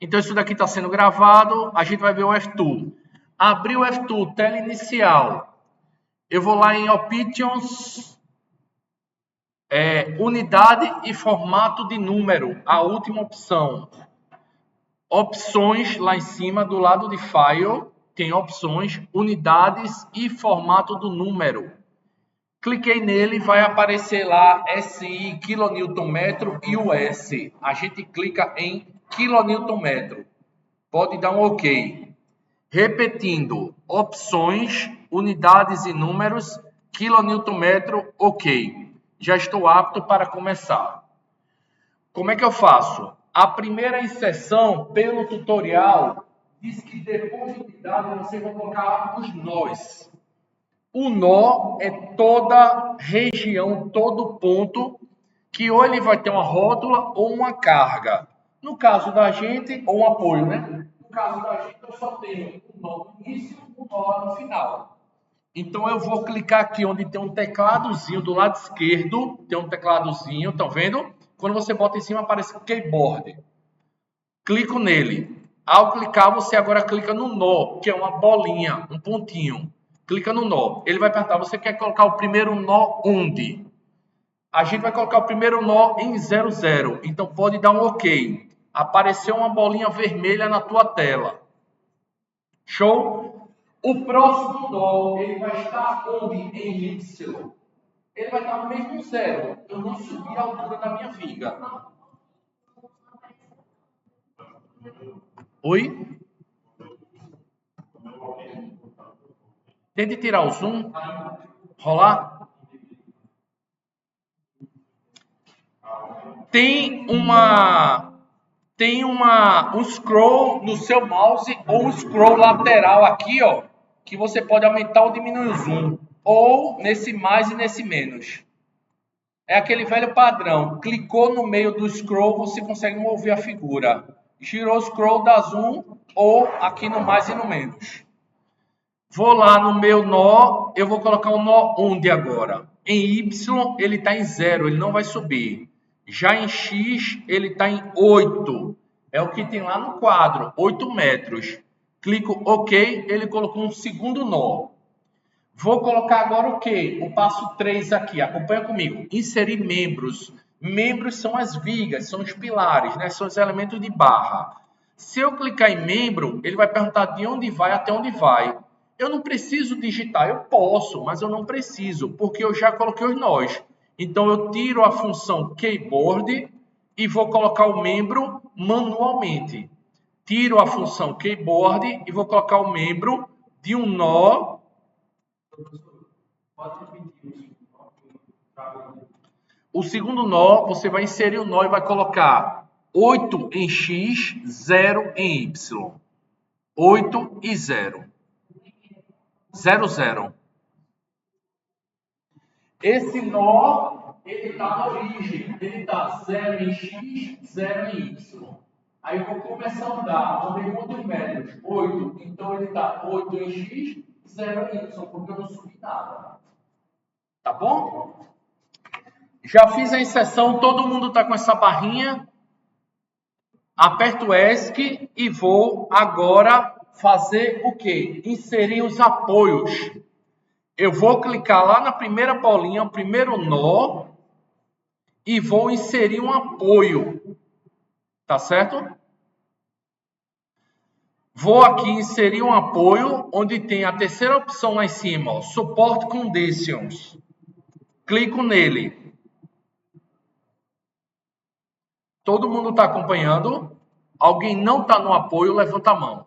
Então, isso daqui está sendo gravado, a gente vai ver o F2. Abrir o F2, tela inicial. Eu vou lá em Options, unidade e formato de número, a última opção. Opções, lá em cima, do lado de File, tem opções, unidades e formato do número. Cliquei nele, vai aparecer lá SI, quilonewton-metro e US. A gente clica em quilonewton-metro. Pode dar um OK. Repetindo, opções, unidades e números, quilonewton-metro, OK. Já estou apto para começar. Como é que eu faço? A primeira inserção, pelo tutorial, diz que depois de unidade você vai colocar os nós. O nó é toda região, todo ponto, que ou ele vai ter uma rótula ou uma carga. No caso da gente, ou um apoio, né? No caso da gente, eu só tenho um nó no início e um nó no final. Então, eu vou clicar aqui onde tem um tecladozinho do lado esquerdo. Tem um tecladozinho, estão vendo? Quando você bota em cima, aparece keyboard. Clico nele. Ao clicar, você agora clica no nó, que é uma bolinha, um pontinho. Clica no nó. Ele vai perguntar, você quer colocar o primeiro nó onde? A gente vai colocar o primeiro nó em 00. Então, pode dar um OK. Apareceu uma bolinha vermelha na tua tela. Show? O próximo nó, ele vai estar onde? Em Y. Ele vai estar no mesmo 0. Eu não subi a altura da minha viga. Oi? Tente tirar o zoom. Rolar. Tem um scroll no seu mouse ou um scroll lateral aqui, ó, que você pode aumentar ou diminuir o zoom, ou nesse mais e nesse menos. É aquele velho padrão. Clicou no meio do scroll, você consegue mover a figura. Girou o scroll, dá zoom, ou aqui no mais e no menos. Vou lá no meu nó, eu vou colocar um nó onde agora? Em Y, ele está em 0, ele não vai subir. Já em X, ele está em 8. É o que tem lá no quadro, 8 metros. Clico OK, ele colocou um segundo nó. Vou colocar agora o quê? O passo 3 aqui, acompanha comigo. Inserir membros. Membros são as vigas, são os pilares, né? São os elementos de barra. Se eu clicar em membro, ele vai perguntar de onde vai até onde vai. Eu não preciso digitar, eu posso, mas eu não preciso, porque eu já coloquei os nós. Então, eu tiro a função keyboard e vou colocar o membro manualmente. Tiro a função keyboard e vou colocar o membro de um nó. O segundo nó, você vai inserir o nó e vai colocar 8 em X, 0 em Y. 8 e 0. 0, 0. Esse nó, ele está na origem. Ele está 0 em X, 0 em Y. Aí eu vou começar a andar. Andei quantos metros? 8. Então ele está 8 em X, 0 em Y, porque eu não subi nada. Tá bom? Já fiz a inserção, todo mundo está com essa barrinha. Aperto ESC e vou agora fazer o quê? Inserir os apoios. Eu vou clicar lá na primeira bolinha, o primeiro nó, e vou inserir um apoio. Tá certo? Vou aqui inserir um apoio, onde tem a terceira opção lá em cima, ó, Support Conditions. Clico nele. Todo mundo está acompanhando? Alguém não está no apoio, levanta a mão.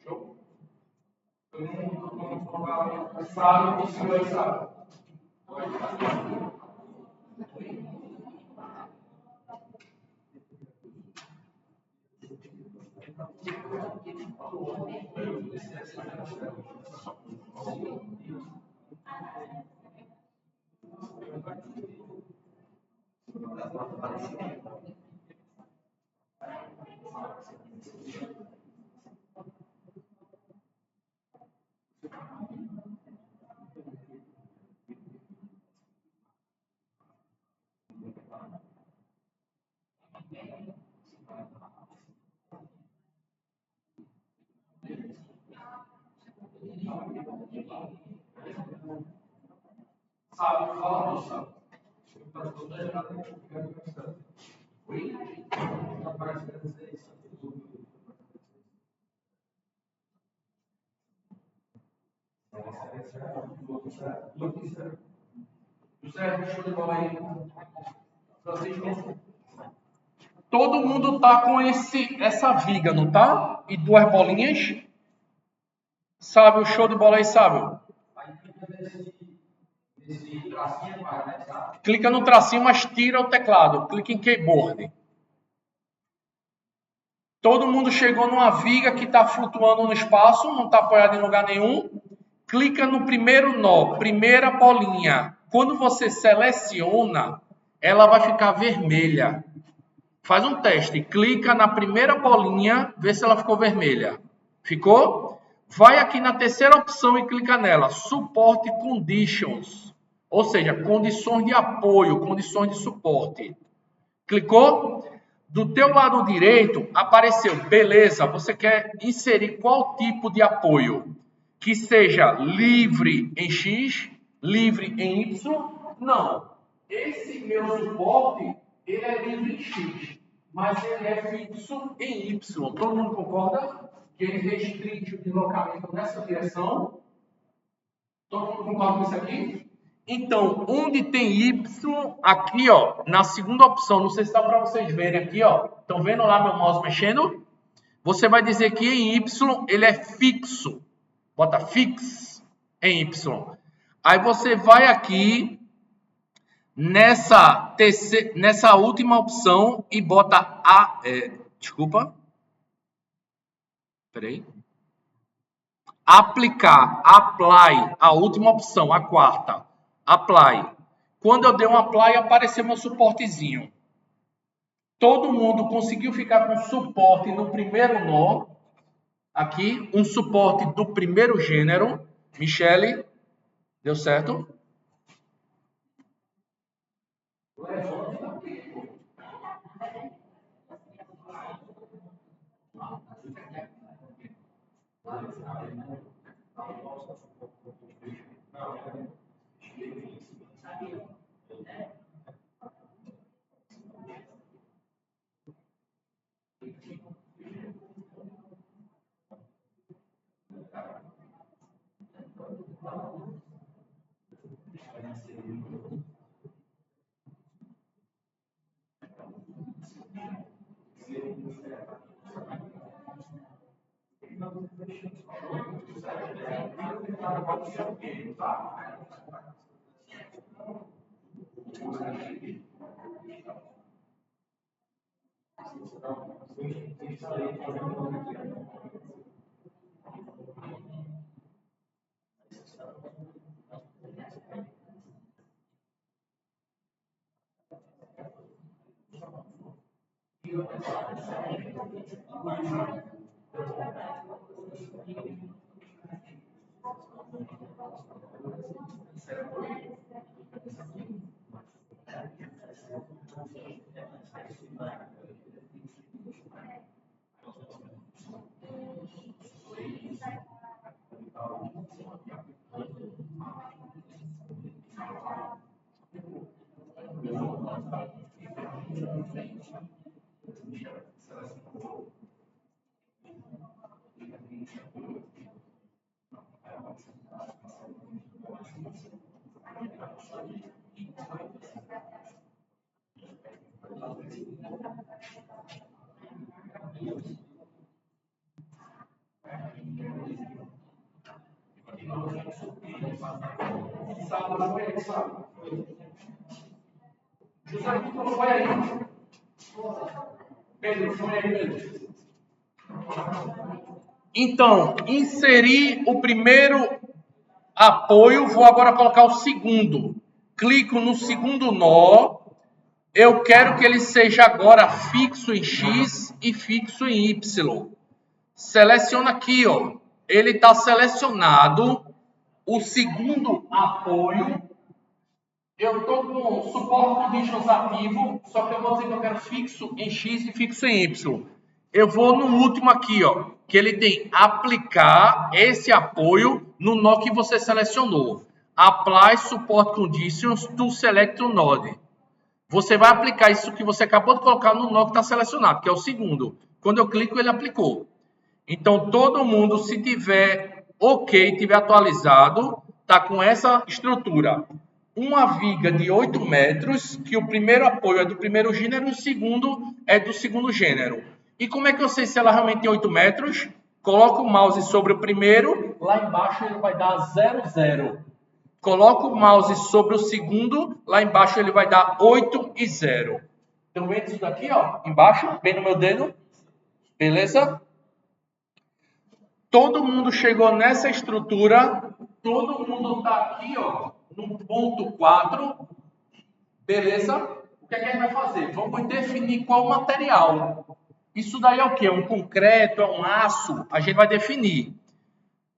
Show? Sabe, os senhores sabem. Sabe, fala, moça. José, show de bola aí. Todo mundo tá com essa viga, não tá? E duas bolinhas. Sabe o show de bola aí, sabe? Clica no tracinho, mas tira o teclado. Clica em keyboard. Todo mundo chegou numa viga que está flutuando no espaço, não está apoiado em lugar nenhum. Clica no primeiro nó, primeira bolinha. Quando você seleciona, ela vai ficar vermelha. Faz um teste. Clica na primeira bolinha, vê se ela ficou vermelha. Ficou? Vai aqui na terceira opção e clica nela. Support Conditions. Ou seja, condições de apoio, condições de suporte. Clicou? Do teu lado direito apareceu, beleza, você quer inserir qual tipo de apoio? Que seja livre em X, livre em Y? Não. Esse meu suporte, ele é livre em X, mas ele é fixo em Y. Todo mundo concorda que ele restringe o deslocamento nessa direção? Todo mundo concorda com isso aqui? Então, onde tem Y, aqui, ó, na segunda opção, não sei se dá para vocês verem aqui, ó. Estão vendo lá meu mouse mexendo? Você vai dizer que em Y ele é fixo. Bota fix em Y. Aí você vai aqui nessa última opção e bota desculpa. Peraí. Aplicar, apply, a última opção, a quarta. Apply. Quando eu dei um apply, apareceu meu suportezinho. Todo mundo conseguiu ficar com suporte no primeiro nó. Aqui, um suporte do primeiro gênero. Michele, deu certo? José, tu foi aí. Pedro, foi aí, Pedro. Então, inserir o primeiro apoio, vou agora colocar o segundo. Clico no segundo nó. Eu quero que ele seja agora fixo em X e fixo em Y. Seleciona aqui, ó. Ele está selecionado. O segundo apoio. Eu estou com suporte conditions ativo, só que eu vou dizer que eu quero fixo em X e fixo em Y. Eu vou no último aqui, ó, que ele tem aplicar esse apoio no nó que você selecionou. Apply Support Conditions to Select Node. Você vai aplicar isso que você acabou de colocar no nó que está selecionado, que é o segundo. Quando eu clico, ele aplicou. Então, todo mundo, se tiver ok, tiver atualizado, está com essa estrutura. Uma viga de 8 metros, que o primeiro apoio é do primeiro gênero e o segundo é do segundo gênero. E como é que eu sei se ela realmente tem 8 metros? Coloco o mouse sobre o primeiro, lá embaixo ele vai dar 0, 0. Coloco o mouse sobre o segundo, lá embaixo ele vai dar 8 e 0. Estão vendo isso daqui, ó, embaixo, bem no meu dedo? Beleza? Todo mundo chegou nessa estrutura, todo mundo está aqui, ó, no ponto 4, beleza? O que é que a gente vai fazer? Vamos definir qual material. Isso daí é o quê? Um concreto, é um aço? A gente vai definir.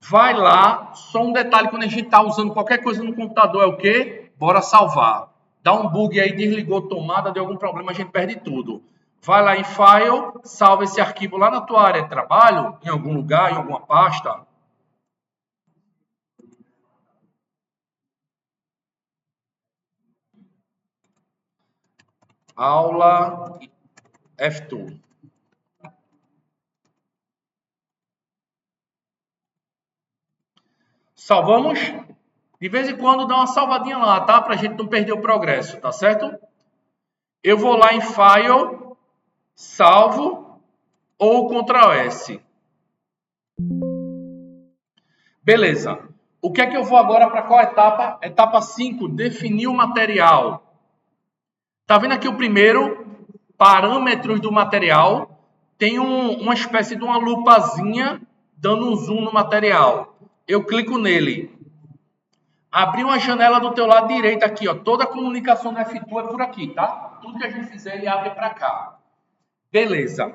Vai lá, só um detalhe, quando a gente está usando qualquer coisa no computador, é o quê? Bora salvar. Dá um bug aí, desligou tomada, deu algum problema, a gente perde tudo. Vai lá em File, salva esse arquivo lá na tua área de trabalho, em algum lugar, em alguma pasta. Aula F2. Salvamos? De vez em quando dá uma salvadinha lá, tá? Para a gente não perder o progresso, tá certo? Eu vou lá em File, salvo ou Ctrl S. Beleza. O que é que eu vou agora para qual etapa? Etapa 5, definir o material. Tá vendo aqui o primeiro? Parâmetros do material. Tem uma espécie de uma lupazinha dando um zoom no material. Eu clico nele. Abriu uma janela do teu lado direito aqui, ó. Toda a comunicação do F2 é por aqui, tá? Tudo que a gente fizer, ele abre para cá. Beleza.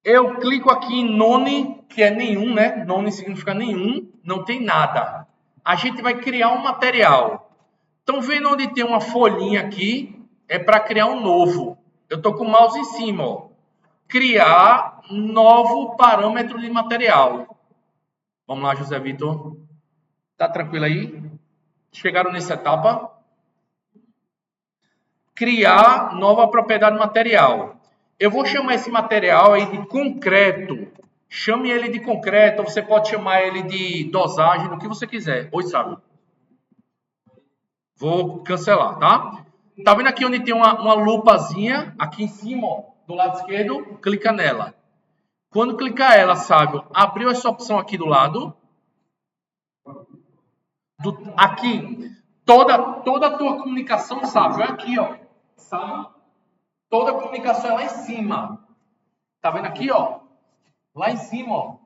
Eu clico aqui em None, que é nenhum, né? None significa nenhum, não tem nada. A gente vai criar um material. Estão vendo onde tem uma folhinha aqui? É para criar um novo. Eu estou com o mouse em cima, ó. Criar novo parâmetro de material. Vamos lá, José Vitor. Tá tranquilo aí? Chegaram nessa etapa? Criar nova propriedade material. Eu vou chamar esse material aí de concreto. Chame ele de concreto, ou você pode chamar ele de dosagem, do que você quiser. Oi, sabe? Vou cancelar, tá? Tá vendo aqui onde tem uma lupazinha? Aqui em cima, ó, do lado esquerdo, clica nela. Quando clicar ela, Sábio, abriu essa opção aqui do lado. Aqui, toda a tua comunicação, Sábio, é aqui, ó. Sabe? Toda a comunicação é lá em cima. Tá vendo aqui, ó? Lá em cima, ó.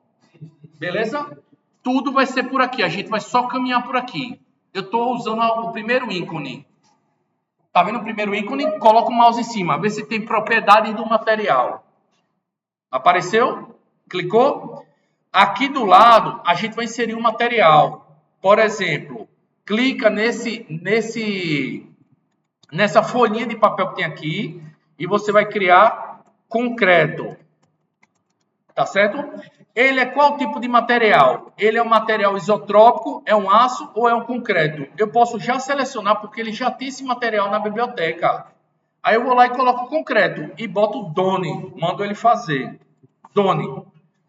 Beleza? Tudo vai ser por aqui. A gente vai só caminhar por aqui. Eu estou usando o primeiro ícone. Tá vendo o primeiro ícone? Coloca o mouse em cima. Vê se tem propriedade do material. Apareceu? Clicou? Aqui do lado, a gente vai inserir um material. Por exemplo, clica nessa folhinha de papel que tem aqui e você vai criar concreto. Tá certo? Ele é qual tipo de material? Ele é um material isotrópico, é um aço ou é um concreto? Eu posso já selecionar porque ele já tem esse material na biblioteca. Aí eu vou lá e coloco concreto e boto Done, mando ele fazer. Done.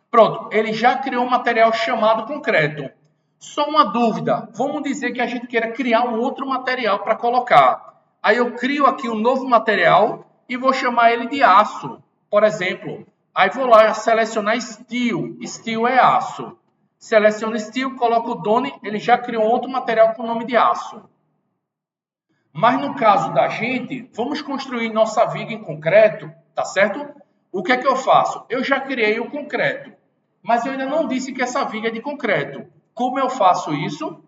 Pronto, ele já criou um material chamado concreto. Só uma dúvida, vamos dizer que a gente queira criar um outro material para colocar. Aí eu crio aqui um novo material e vou chamar ele de aço, por exemplo. Aí vou lá selecionar Steel. Steel é aço. Seleciono Steel, coloco o Done, ele já criou outro material com o nome de aço. Mas no caso da gente, vamos construir nossa viga em concreto, tá certo? O que é que eu faço? Eu já criei o concreto, mas eu ainda não disse que essa viga é de concreto. Como eu faço isso?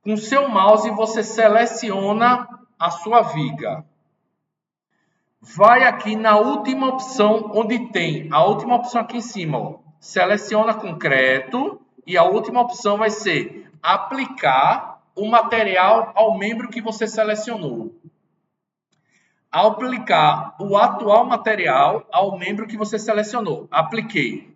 Com o seu mouse você seleciona a sua viga. Vai aqui na última opção, onde tem a última opção aqui em cima. Ó. Seleciona concreto e a última opção vai ser aplicar o material ao membro que você selecionou. aplicar o atual material ao membro que você selecionou. Apliquei.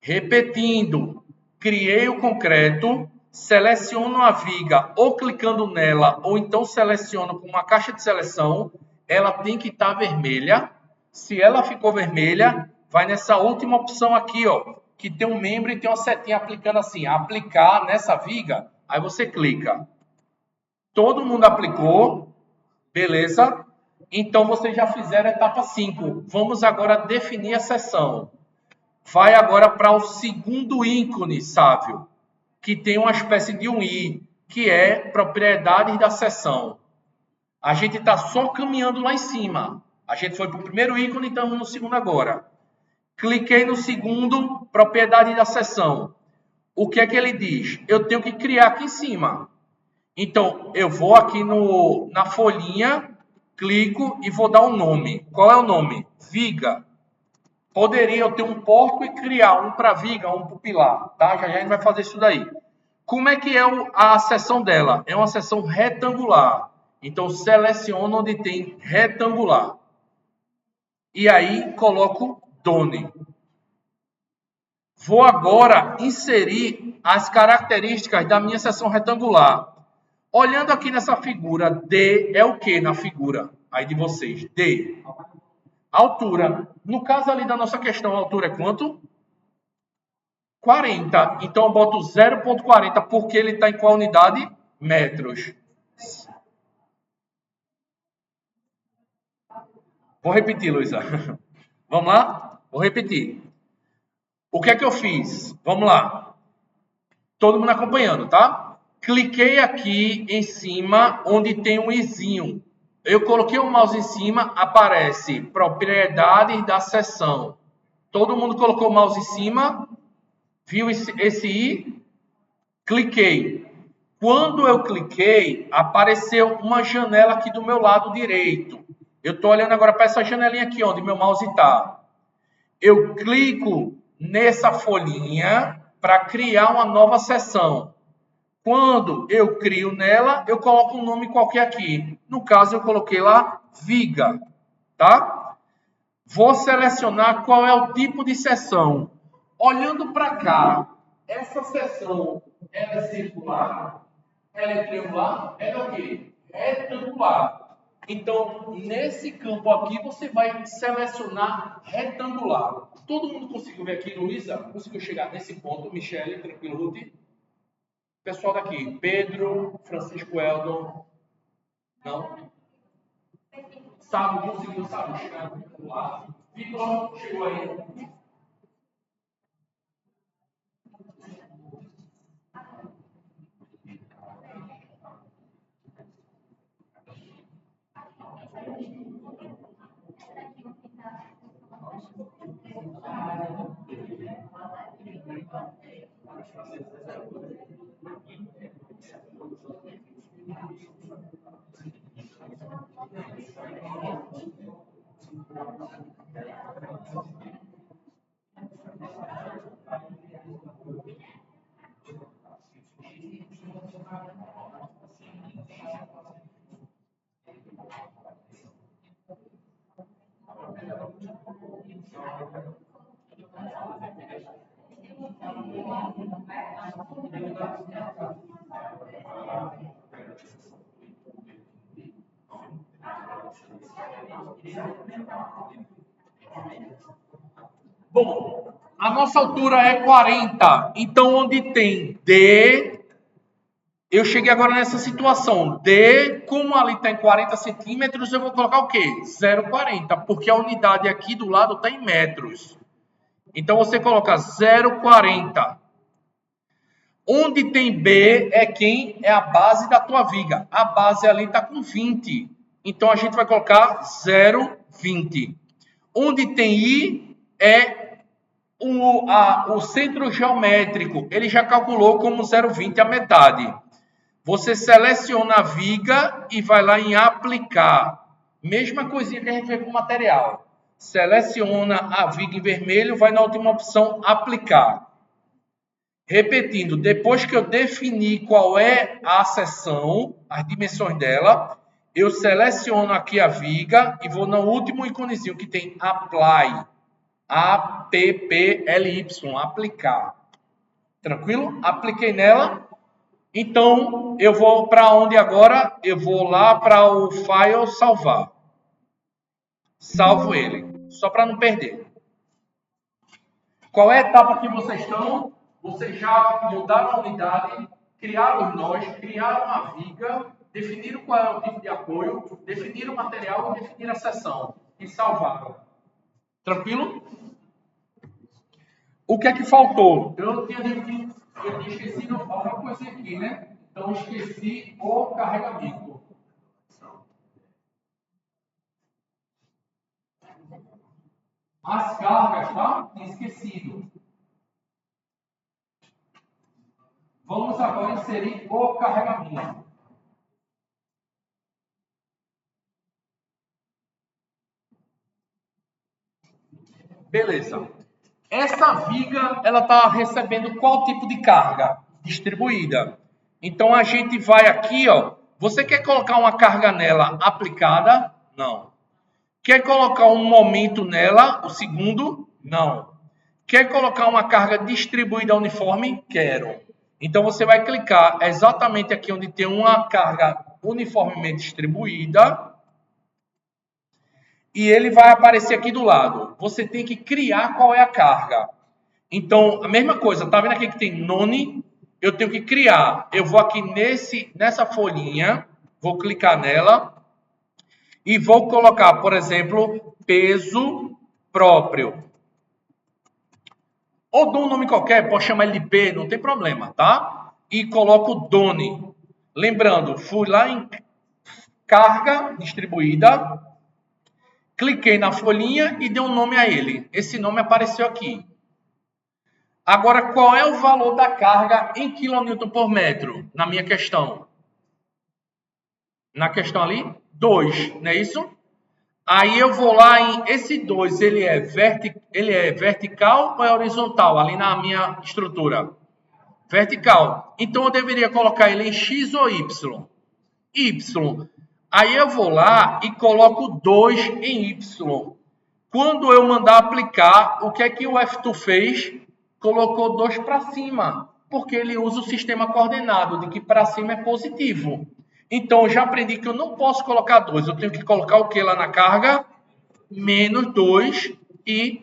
Repetindo, criei o concreto, seleciono a viga ou clicando nela, ou então seleciono com uma caixa de seleção. Ela tem que estar vermelha. Se ela ficou vermelha, vai nessa última opção aqui, ó, que tem um membro e tem uma setinha aplicando assim, aplicar nessa viga. Aí você clica. Todo mundo aplicou, beleza? Então, vocês já fizeram a etapa 5. Vamos agora definir a seção. Vai agora para o segundo ícone, Sávio, que tem uma espécie de um I, que é propriedades da seção. A gente está só caminhando lá em cima. A gente foi para o primeiro ícone, então vamos no segundo agora. Cliquei no segundo, propriedade da seção. O que é que ele diz? Eu tenho que criar aqui em cima. Então, eu vou aqui na folhinha, clico e vou dar um nome. Qual é o nome? Viga. Poderia eu ter um porco e criar um para viga, um para o pilar. Tá? Já a gente vai fazer isso daí. Como é que é a seção dela? É uma seção retangular. Então, seleciono onde tem retangular. E aí, coloco Done. Vou agora inserir as características da minha seção retangular. Olhando aqui nessa figura, D é o que na figura aí de vocês? D. Altura. No caso ali da nossa questão, a altura é quanto? 40. Então, eu boto 0,40 porque ele está em qual unidade? Metros. Vou repetir, Luísa. Vamos lá? Vou repetir. O que é que eu fiz? Vamos lá. Todo mundo acompanhando, tá? Cliquei aqui em cima onde tem um izinho. Eu coloquei o mouse em cima, aparece propriedades da seção. Todo mundo colocou o mouse em cima, viu esse i? Cliquei. Quando eu cliquei, apareceu uma janela aqui do meu lado direito. Eu estou olhando agora para essa janelinha aqui, onde meu mouse está. Eu clico nessa folhinha para criar uma nova seção. Quando eu crio nela, eu coloco um nome qualquer aqui. No caso, eu coloquei lá viga, tá? Vou selecionar qual é o tipo de seção. Olhando para cá, essa seção, ela é circular? Ela é triangular? Ela é o quê? Retangular. Então, nesse campo aqui, você vai selecionar retangular. Todo mundo conseguiu ver aqui, Luísa? Conseguiu chegar nesse ponto? Michele, tranquilo, Ruth? Pessoal daqui, Pedro, Francisco Eldon, não? Sábio, conseguiu, Sábio, chegar no lado. Vitor, chegou aí. Bom, a nossa altura é 40. Então, onde tem D, eu cheguei agora nessa situação. D, como ali está em 40 centímetros, eu vou colocar o quê? 0,40, porque a unidade aqui do lado está em metros. Então, você coloca 0,40. Onde tem B é quem é a base da tua viga. A base ali está com 20. Então, a gente vai colocar 0,20. Onde tem I é o centro geométrico. Ele já calculou como 0,20 a metade. Você seleciona a viga e vai lá em aplicar. Mesma coisinha que a gente vê com o material. Seleciona a viga em vermelho, vai na última opção aplicar. Repetindo, depois que eu definir qual é a seção, as dimensões dela, eu seleciono aqui a viga e vou no último íconezinho que tem Apply. A-P-P-L-Y, aplicar. Tranquilo? Apliquei nela. Então, eu vou para onde agora? Eu vou lá para o file salvar. Salvo ele, só para não perder. Qual é a etapa que vocês estão? Vocês já mudaram a unidade, criaram os nós, criaram uma viga, definiram qual é o tipo de apoio, definiram o material e definiram a seção. E salvaram. Tranquilo? O que é que faltou? Eu tinha esquecido alguma coisa aqui, né? Então, esqueci o carregamento. As cargas, tá? Tinha esquecido. Vamos agora inserir o carregamento. Beleza. Essa viga, ela está recebendo qual tipo de carga? Distribuída. Então, a gente vai aqui, ó. Você quer colocar uma carga nela aplicada? Não. Quer colocar um momento nela, o segundo? Não. Quer colocar uma carga distribuída uniforme? Quero. Então, você vai clicar exatamente aqui onde tem uma carga uniformemente distribuída. E ele vai aparecer aqui do lado. Você tem que criar qual é a carga. Então, a mesma coisa. Tá vendo aqui que tem none? Eu tenho que criar. Eu vou aqui nessa folhinha. Vou clicar nela. E vou colocar, por exemplo, peso próprio. Ou dou um nome qualquer, posso chamar ele de P, não tem problema, tá? E coloco Done. Lembrando, fui lá em carga distribuída, cliquei na folhinha e dei um nome a ele. Esse nome apareceu aqui. Agora, qual é o valor da carga em kN por metro na minha questão? Na questão ali, 2, não é isso? Aí eu vou lá em esse 2, ele é vertical ou é horizontal? Ali na minha estrutura. Vertical. Então eu deveria colocar ele em X ou Y? Y. Aí eu vou lá e coloco 2 em Y. Quando eu mandar aplicar, o que é que o F2 fez? Colocou 2 para cima. Porque ele usa o sistema coordenado, de que para cima é positivo. Então, eu já aprendi que eu não posso colocar 2. Eu tenho que colocar o que lá na carga? Menos 2 e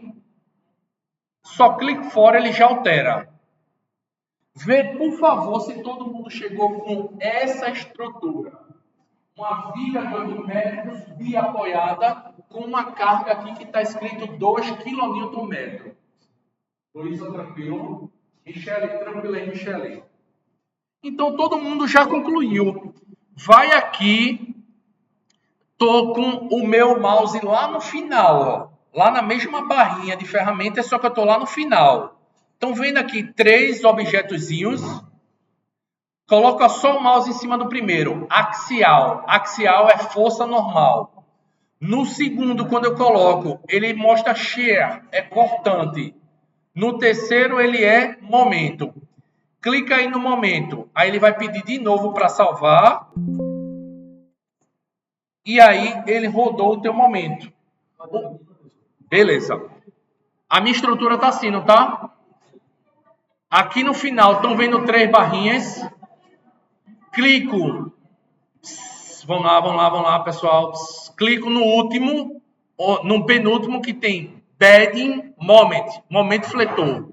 só clique fora, ele já altera. Vê, por favor, se todo mundo chegou com essa estrutura. Uma viga de 8 metros biapoiada com uma carga aqui que está escrito 2 kN. Por isso, tranquilo. Michele, tranquilo aí, Michele. Então, todo mundo já concluiu. Vai aqui. Tô com o meu mouse lá no final, ó. Lá na mesma barrinha de ferramentas, só que eu tô lá no final. Estão vendo aqui 3 objetozinhos. Coloca só o mouse em cima do primeiro, axial. Axial é força normal. No segundo, quando eu coloco, ele mostra shear, é cortante. No terceiro, ele é momento. Clica aí no momento. Aí ele vai pedir de novo para salvar. E aí ele rodou o teu momento. Beleza. A minha estrutura tá assim, não tá? Aqui no final, estão vendo 3 barrinhas? Clico. Vamos lá, pessoal. Clico no último, no penúltimo que tem Bedding Moment, momento fletor.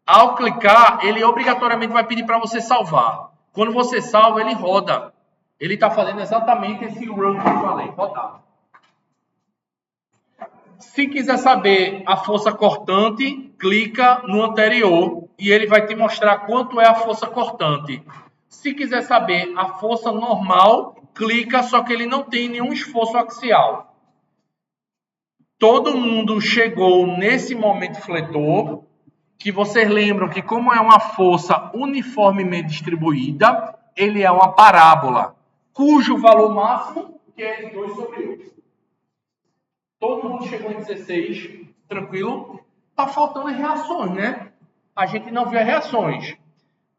Ao clicar, ele obrigatoriamente vai pedir para você salvar. Quando você salva, ele roda. Ele está fazendo exatamente esse run que eu falei, rodar. Se quiser saber a força cortante, clica no anterior e ele vai te mostrar quanto é a força cortante. Se quiser saber a força normal, clica, só que ele não tem nenhum esforço axial. Todo mundo chegou nesse momento fletor, que vocês lembram que como é uma força uniformemente distribuída, ele é uma parábola, cujo valor máximo que é 2 sobre 8. Todo mundo chegou em 16, tranquilo? Tá faltando as reações, né? A gente não vê as reações.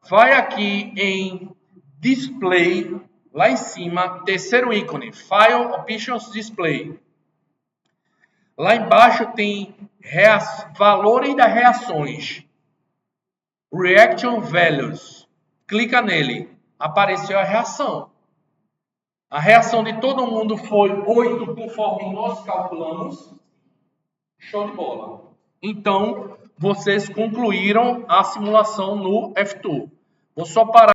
Vai aqui em Display, Lá em cima, terceiro ícone, File Options Display. Lá embaixo tem valores das reações. Reaction Values. Clica nele. Apareceu a reação. A reação de todo mundo foi 8, conforme nós calculamos. Show de bola. Então, vocês concluíram a simulação no F2. Vou só parar.